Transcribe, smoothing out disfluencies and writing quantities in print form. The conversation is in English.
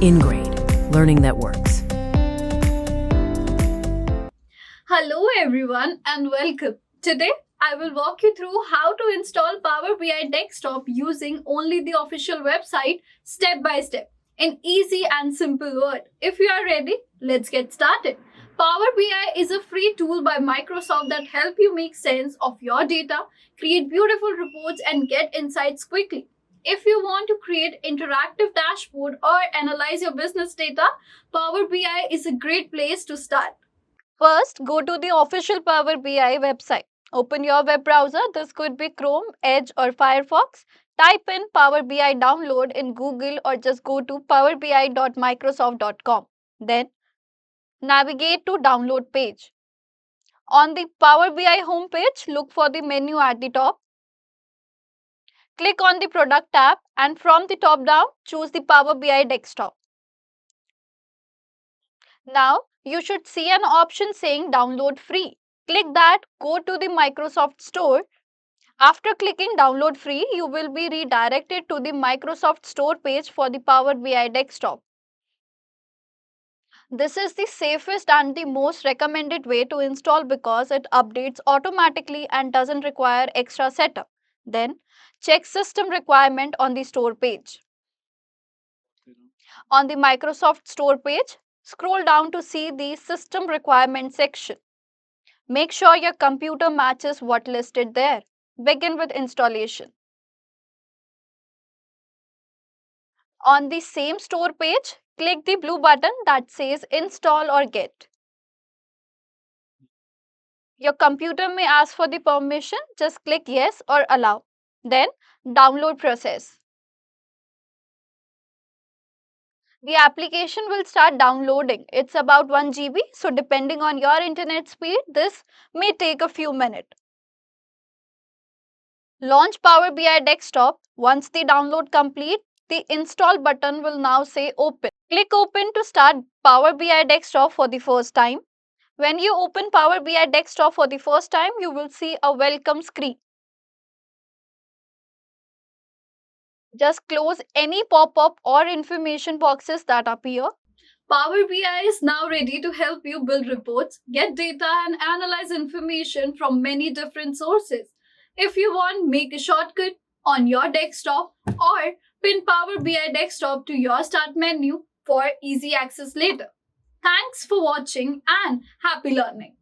inGrade, learning that works. Hello everyone and welcome. Today I will walk you through how to install Power BI desktop using only the official website step by step in easy and simple word. If you are ready, let's get started. Power BI is a free tool by Microsoft that help you make sense of your data, create beautiful reports and get insights quickly. If you want to create interactive dashboard or analyze your business data, Power BI is a great place to start. First, go to the official Power BI website. Open your web browser. This could be Chrome, Edge, or Firefox. Type in Power BI download in Google or just go to powerbi.microsoft.com. Then, navigate to download page. On the Power BI homepage, look for the menu at the top. Click on the Product tab and from the top down, choose the Power BI desktop. Now, you should see an option saying download free. Click that, go to the Microsoft Store. After clicking download free, you will be redirected to the Microsoft Store page for the Power BI desktop. This is the safest and the most recommended way to install because it updates automatically and doesn't require extra setup. Then, check system requirement on the store page. On the Microsoft Store page, scroll down to see the system requirement section. Make sure your computer matches what listed there. Begin with installation. On the same store page, click the blue button that says install or get. Your computer may ask for the permission, just click yes or allow. Then download process. The application will start downloading. It's about 1 GB, so depending on your internet speed, this may take a few minutes. Launch Power BI desktop. Once the download complete, the install button will now say open. Click open to start Power BI desktop for the first time. When you open Power BI desktop for the first time, you will see a welcome screen. Just close any pop-up or information boxes that appear. Power BI is now ready to help you build reports, get data and analyze information from many different sources. If you want, make a shortcut on your desktop or pin Power BI desktop to your start menu for easy access later. Thanks for watching and happy learning.